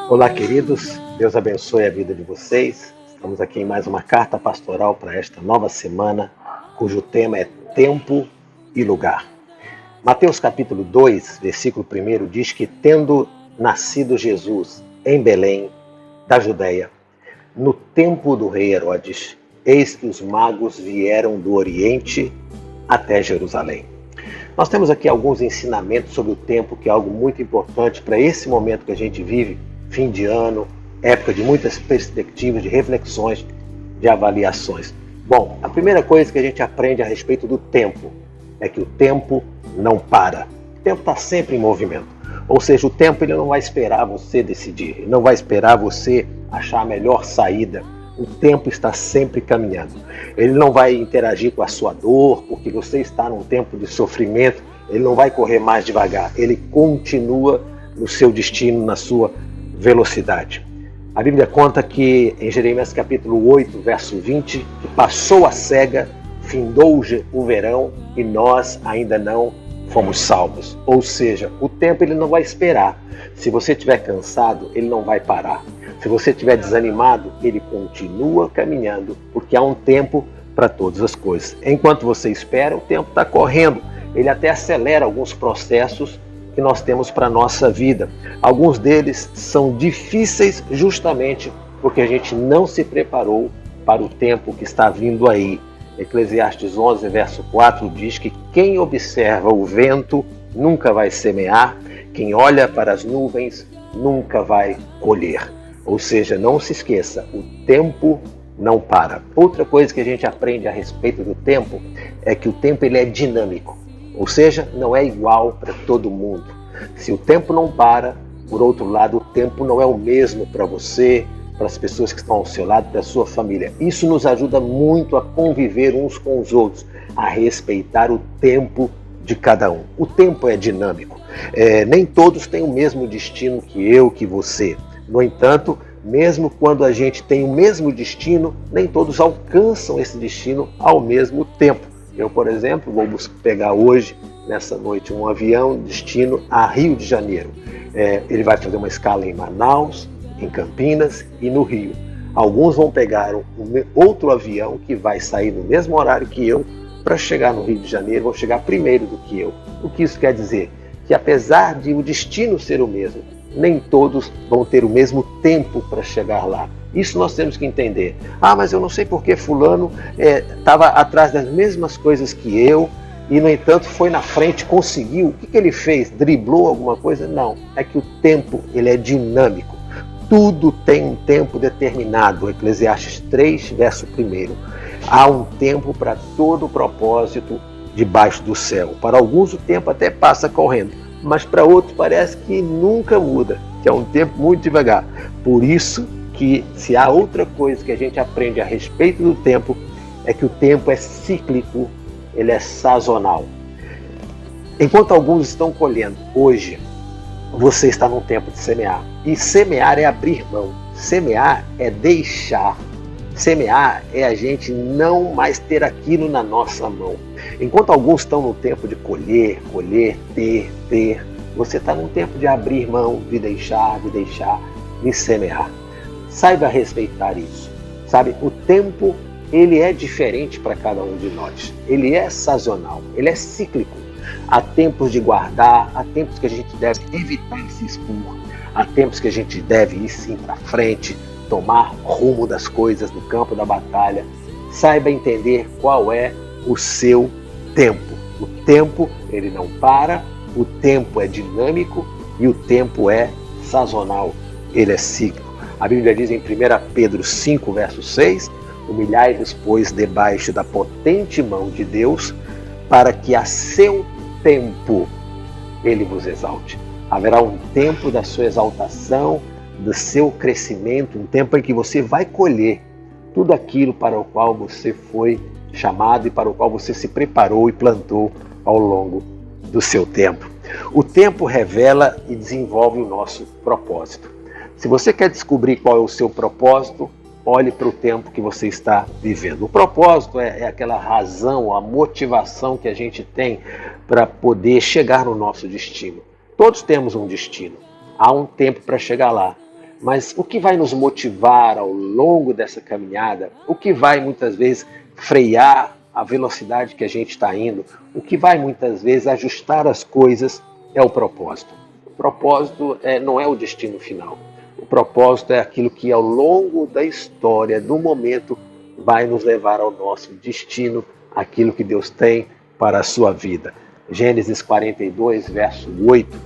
Olá, queridos. Deus abençoe a vida de vocês. Estamos aqui em mais uma carta pastoral para esta nova semana, cujo tema é tempo e lugar. Mateus capítulo 2, versículo 1 diz que, tendo nascido Jesus em Belém, da Judéia, no tempo do rei Herodes, eis que os magos vieram do Oriente até Jerusalém. Nós temos aqui alguns ensinamentos sobre o tempo, que é algo muito importante para esse momento que a gente vive, fim de ano, época de muitas perspectivas, de reflexões, de avaliações. Bom, a primeira coisa que a gente aprende a respeito do tempo é que o tempo não para. O tempo está sempre em movimento. Ou seja, o tempo ele não vai esperar você decidir, ele não vai esperar você achar a melhor saída. O tempo está sempre caminhando. Ele não vai interagir com a sua dor, porque você está num tempo de sofrimento, ele não vai correr mais devagar, ele continua no seu destino, na sua velocidade. A Bíblia conta que em Jeremias capítulo 8, verso 20, que passou a cega, findou o verão e nós ainda não fomos salvos. Ou seja, o tempo ele não vai esperar. Se você estiver cansado, ele não vai parar. Se você estiver desanimado, ele continua caminhando, porque há um tempo para todas as coisas. Enquanto você espera, o tempo está correndo. Ele até acelera alguns processos que nós temos para a nossa vida. Alguns deles são difíceis justamente porque a gente não se preparou para o tempo que está vindo aí. Eclesiastes 11, verso 4 diz que quem observa o vento nunca vai semear, quem olha para as nuvens nunca vai colher. Ou seja, não se esqueça, o tempo não para. Outra coisa que a gente aprende a respeito do tempo é que o tempo ele é dinâmico. Ou seja, não é igual para todo mundo. Se o tempo não para, por outro lado, o tempo não é o mesmo para você, para as pessoas que estão ao seu lado, para a sua família. Isso nos ajuda muito a conviver uns com os outros, a respeitar o tempo de cada um. O tempo é dinâmico. Nem todos têm o mesmo destino que eu, que você. No entanto, mesmo quando a gente tem o mesmo destino, nem todos alcançam esse destino ao mesmo tempo. Eu, por exemplo, vou pegar hoje, nessa noite, um avião destino a Rio de Janeiro. Ele vai fazer uma escala em Manaus, em Campinas e no Rio. Alguns vão pegar outro avião que vai sair no mesmo horário que eu para chegar no Rio de Janeiro, vão chegar primeiro do que eu. O que isso quer dizer? Que apesar de o destino ser o mesmo, nem todos vão ter o mesmo tempo para chegar lá. Isso nós temos que entender. Mas eu não sei por que fulano estava atrás das mesmas coisas que eu e, no entanto, foi na frente, conseguiu. O que ele fez? Driblou alguma coisa? Não. É que o tempo ele é dinâmico. Tudo tem um tempo determinado. Eclesiastes 3, verso 1. Há um tempo para todo o propósito debaixo do céu. Para alguns o tempo até passa correndo, mas para outros parece que nunca muda, que é um tempo muito devagar. Por isso que se há outra coisa que a gente aprende a respeito do tempo, é que o tempo é cíclico, ele é sazonal. Enquanto alguns estão colhendo hoje, você está num tempo de semear. E semear é abrir mão. Semear é deixar. Semear é a gente não mais ter aquilo na nossa mão. Enquanto alguns estão no tempo de colher, ter, você está num tempo de abrir mão, de deixar, de semear. Saiba respeitar isso. Sabe, o tempo ele é diferente para cada um de nós. Ele é sazonal, ele é cíclico. Há tempos de guardar, há tempos que a gente deve evitar se expor, há tempos que a gente deve ir sim para frente, tomar rumo das coisas no campo da batalha. Saiba entender qual é o seu tempo. O tempo ele não para, o tempo é dinâmico e o tempo é sazonal, ele é cíclico. A Bíblia diz em 1 Pedro 5, verso 6, humilhai-vos, pois, debaixo da potente mão de Deus, para que a seu tempo ele vos exalte. Haverá um tempo da sua exaltação, do seu crescimento, um tempo em que você vai colher tudo aquilo para o qual você foi chamado e para o qual você se preparou e plantou ao longo do seu tempo. O tempo revela e desenvolve o nosso propósito. Se você quer descobrir qual é o seu propósito, olhe para o tempo que você está vivendo. O propósito é aquela razão, a motivação que a gente tem para poder chegar no nosso destino. Todos temos um destino. Há um tempo para chegar lá. Mas o que vai nos motivar ao longo dessa caminhada, o que vai muitas vezes frear a velocidade que a gente está indo, o que vai muitas vezes ajustar as coisas é o propósito. O propósito não é o destino final. O propósito é aquilo que ao longo da história, do momento, vai nos levar ao nosso destino, aquilo que Deus tem para a sua vida. Gênesis 42, verso 8,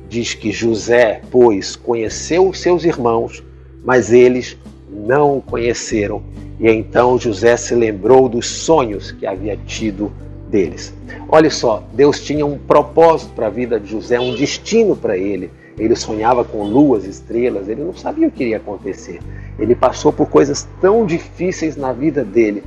diz que José, pois, conheceu os seus irmãos, mas eles não o conheceram. E então José se lembrou dos sonhos que havia tido deles. Olha só, Deus tinha um propósito para a vida de José, um destino para ele. Ele sonhava com luas, estrelas, ele não sabia o que iria acontecer. Ele passou por coisas tão difíceis na vida dele.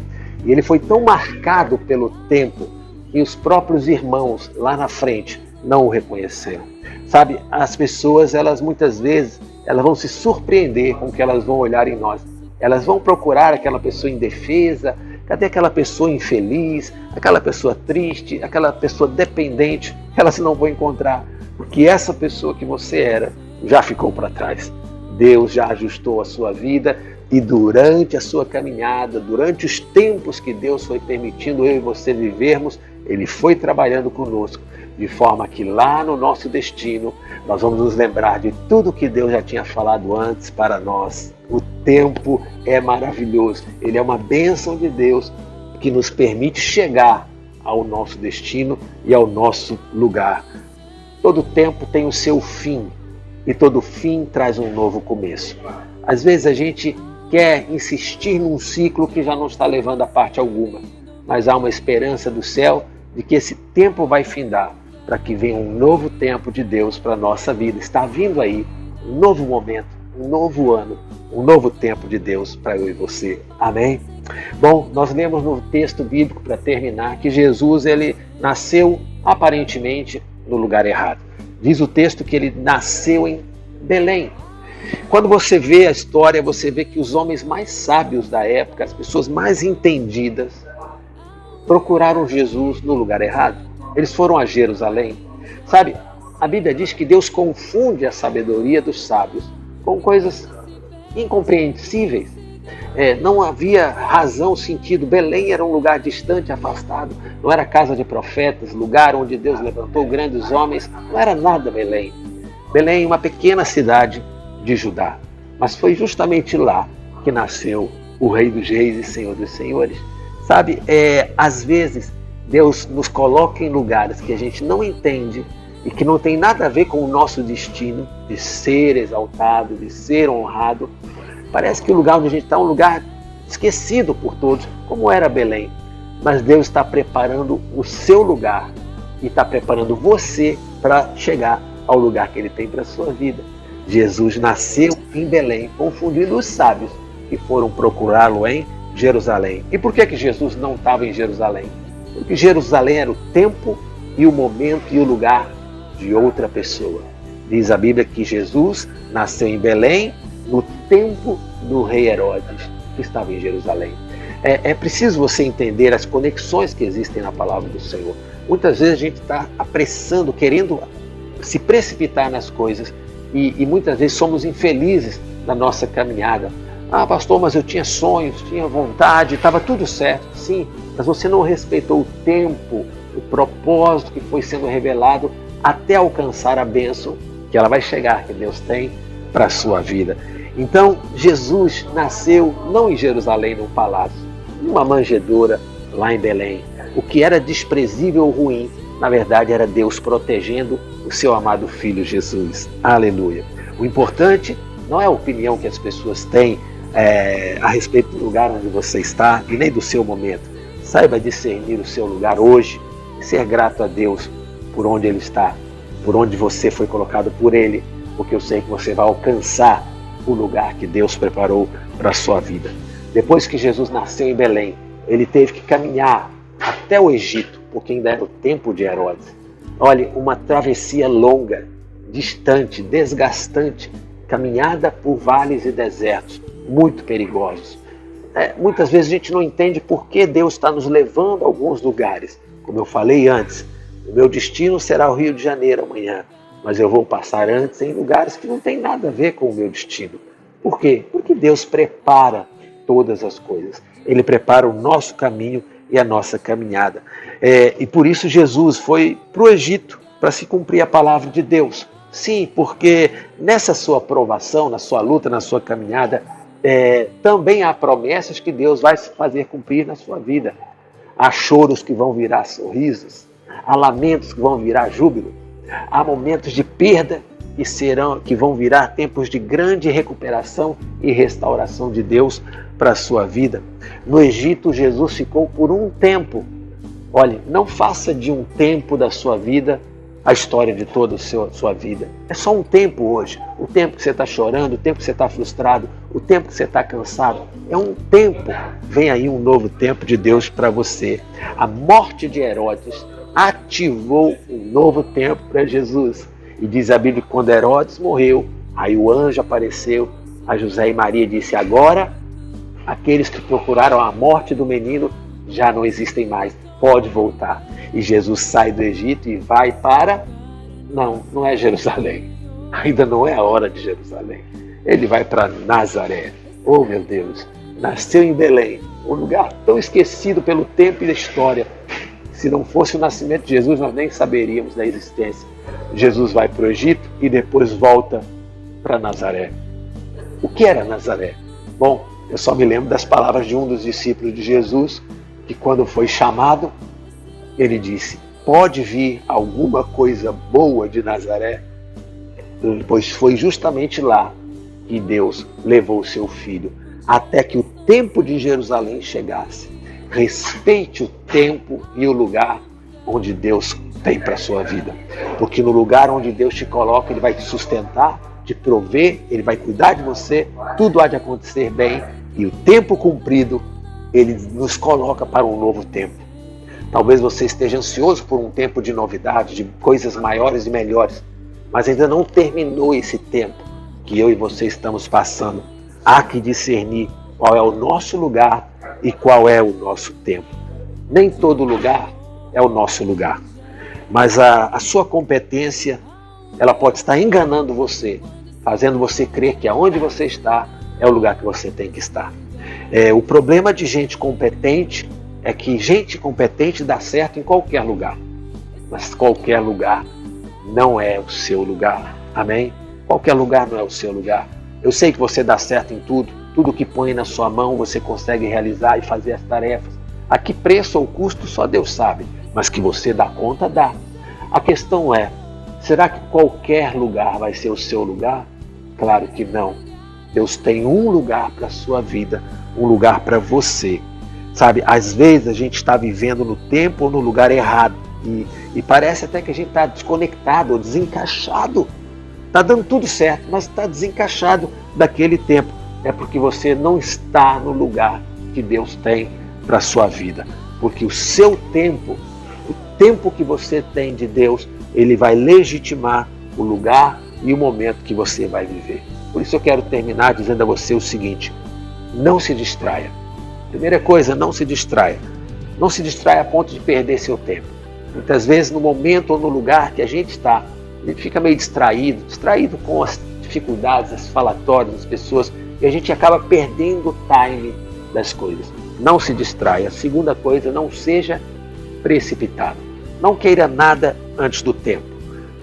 E ele foi tão marcado pelo tempo que os próprios irmãos lá na frente não o reconheceram. Sabe, as pessoas, elas muitas vezes, elas vão se surpreender com o que elas vão olhar em nós. Elas vão procurar aquela pessoa indefesa, cadê aquela pessoa infeliz, aquela pessoa triste, aquela pessoa dependente, elas não vão encontrar, porque essa pessoa que você era já ficou para trás. Deus já ajustou a sua vida e durante a sua caminhada, durante os tempos que Deus foi permitindo eu e você vivermos, Ele foi trabalhando conosco, de forma que lá no nosso destino, nós vamos nos lembrar de tudo que Deus já tinha falado antes para nós. O tempo é maravilhoso, ele é uma bênção de Deus que nos permite chegar ao nosso destino e ao nosso lugar. Todo tempo tem o seu fim e todo fim traz um novo começo. Às vezes a gente quer insistir num ciclo que já não está levando a parte alguma, mas há uma esperança do céu de que esse tempo vai findar, para que venha um novo tempo de Deus para a nossa vida. Está vindo aí um novo momento, um novo ano, um novo tempo de Deus para eu e você. Amém? Bom, nós lemos no texto bíblico, para terminar, que Jesus ele nasceu aparentemente no lugar errado. Diz o texto que ele nasceu em Belém. Quando você vê a história, você vê que os homens mais sábios da época, as pessoas mais entendidas, procuraram Jesus no lugar errado. Eles foram a Jerusalém. Sabe, a Bíblia diz que Deus confunde a sabedoria dos sábios com coisas incompreensíveis. Não havia razão, sentido. Belém era um lugar distante, afastado. Não era casa de profetas, lugar onde Deus levantou grandes homens. Não era nada Belém. Belém é uma pequena cidade de Judá. Mas foi justamente lá que nasceu o Rei dos Reis e Senhor dos Senhores. Sabe, às vezes Deus nos coloca em lugares que a gente não entende e que não tem nada a ver com o nosso destino de ser exaltado, de ser honrado. Parece que o lugar onde a gente está é um lugar esquecido por todos, como era Belém. Mas Deus está preparando o seu lugar e está preparando você para chegar ao lugar que Ele tem para a sua vida. Jesus nasceu em Belém, confundindo os sábios que foram procurá-lo em Jerusalém. E por que Jesus não estava em Jerusalém? Porque Jerusalém era o tempo e o momento e o lugar de outra pessoa. Diz a Bíblia que Jesus nasceu em Belém no tempo do rei Herodes, que estava em Jerusalém. É preciso você entender as conexões que existem na palavra do Senhor. Muitas vezes a gente está apressando, querendo se precipitar nas coisas e muitas vezes somos infelizes na nossa caminhada. Ah, pastor, mas eu tinha sonhos, tinha vontade, estava tudo certo. Sim, mas você não respeitou o tempo, o propósito que foi sendo revelado até alcançar a bênção que ela vai chegar, que Deus tem para a sua vida. Então, Jesus nasceu não em Jerusalém, num palácio, numa manjedoura lá em Belém. O que era desprezível ou ruim, na verdade, era Deus protegendo o seu amado Filho Jesus. Aleluia. O importante não é a opinião que as pessoas têm a respeito do lugar onde você está e nem do seu momento. Saiba discernir o seu lugar hoje e ser grato a Deus por onde Ele está, por onde você foi colocado por Ele, porque eu sei que você vai alcançar o lugar que Deus preparou para a sua vida. Depois que Jesus nasceu em Belém, Ele teve que caminhar até o Egito, porque ainda era o tempo de Herodes. Olha, uma travessia longa, distante, desgastante, caminhada por vales e desertos, muito perigosos. Muitas vezes a gente não entende por que Deus está nos levando a alguns lugares. Como eu falei antes, o meu destino será o Rio de Janeiro amanhã, mas eu vou passar antes em lugares que não tem nada a ver com o meu destino. Por quê? Porque Deus prepara todas as coisas. Ele prepara o nosso caminho e a nossa caminhada. E por isso Jesus foi para o Egito para se cumprir a palavra de Deus. Sim, porque nessa sua provação, na sua luta, na sua caminhada, também há promessas que Deus vai fazer cumprir na sua vida. Há choros que vão virar sorrisos, há lamentos que vão virar júbilo, há momentos de perda que vão virar tempos de grande recuperação e restauração de Deus para a sua vida. No Egito, Jesus ficou por um tempo. Olhe, não faça de um tempo da sua vida a história de toda a sua vida. É só um tempo hoje. O tempo que você está chorando, o tempo que você está frustrado, o tempo que você está cansado. É um tempo. Vem aí um novo tempo de Deus para você. A morte de Herodes ativou um novo tempo para Jesus. E diz a Bíblia que quando Herodes morreu, aí o anjo apareceu a José e Maria e disse: agora aqueles que procuraram a morte do menino já não existem mais. Pode voltar. E Jesus sai do Egito e vai para... Não é Jerusalém. Ainda não é a hora de Jerusalém. Ele vai para Nazaré. Oh, meu Deus. Nasceu em Belém, um lugar tão esquecido pelo tempo e da história. Se não fosse o nascimento de Jesus, nós nem saberíamos da existência. Jesus vai para o Egito e depois volta para Nazaré. O que era Nazaré? Bom, eu só me lembro das palavras de um dos discípulos de Jesus, que quando foi chamado, ele disse: pode vir alguma coisa boa de Nazaré? Pois foi justamente lá que Deus levou o seu filho, até que o tempo de Jerusalém chegasse. Respeite o tempo e o lugar onde Deus tem para a sua vida. Porque no lugar onde Deus te coloca, Ele vai te sustentar, te prover, Ele vai cuidar de você, tudo há de acontecer bem, e o tempo cumprido, Ele nos coloca para um novo tempo. Talvez você esteja ansioso por um tempo de novidade, de coisas maiores e melhores, mas ainda não terminou esse tempo que eu e você estamos passando. Há que discernir qual é o nosso lugar e qual é o nosso tempo. Nem todo lugar é o nosso lugar, mas a sua competência, ela pode estar enganando você, fazendo você crer que aonde você está é o lugar que você tem que estar. O problema de gente competente é que gente competente dá certo em qualquer lugar, mas qualquer lugar não é o seu lugar. Amém? Qualquer lugar não é o seu lugar. Eu sei que você dá certo em tudo. Tudo que põe na sua mão você consegue realizar e fazer as tarefas. A que preço ou custo só Deus sabe, mas que você dá conta, dá. A questão é, será que qualquer lugar vai ser o seu lugar? Claro que não. Deus tem um lugar para a sua vida, um lugar para você. Sabe, às vezes a gente está vivendo no tempo ou no lugar errado. E parece até que a gente está desconectado ou desencaixado. Está dando tudo certo, mas está desencaixado daquele tempo. É porque você não está no lugar que Deus tem para a sua vida. Porque o seu tempo, o tempo que você tem de Deus, Ele vai legitimar o lugar e o momento que você vai viver. Por isso eu quero terminar dizendo a você o seguinte: não se distraia. Primeira coisa, não se distraia. Não se distraia a ponto de perder seu tempo. Muitas vezes, no momento ou no lugar que a gente está, a gente fica meio distraído com as dificuldades, as falatórias das pessoas, e a gente acaba perdendo o time das coisas. Não se distraia. A segunda coisa, não seja precipitado. Não queira nada antes do tempo.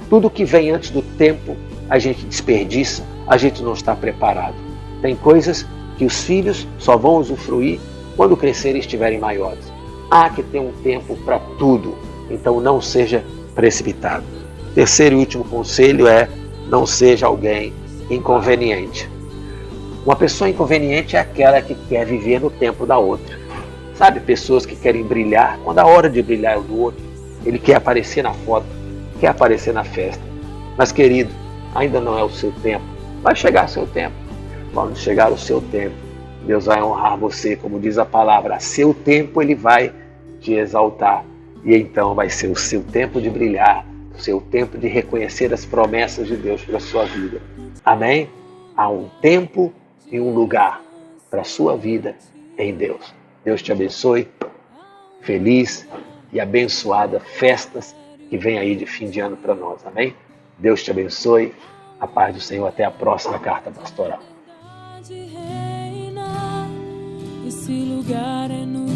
Tudo que vem antes do tempo, a gente desperdiça, a gente não está preparado. Tem coisas que os filhos só vão usufruir quando crescerem e estiverem maiores. Há que ter um tempo para tudo, então não seja precipitado. Terceiro e último conselho é: não seja alguém inconveniente. Uma pessoa inconveniente é aquela que quer viver no tempo da outra. Sabe, pessoas que querem brilhar quando a hora de brilhar é do outro. Ele quer aparecer na foto, quer aparecer na festa. Mas, querido, ainda não é o seu tempo. Vai chegar o seu tempo. Quando chegar o seu tempo, Deus vai honrar você, como diz a palavra. A seu tempo Ele vai te exaltar. E então vai ser o seu tempo de brilhar, o seu tempo de reconhecer as promessas de Deus para a sua vida. Amém? Há um tempo e um lugar para a sua vida em Deus. Deus te abençoe. Feliz e abençoada festas que vem aí de fim de ano para nós. Amém? Deus te abençoe. A paz do Senhor. Até a próxima carta pastoral. Esse lugar é no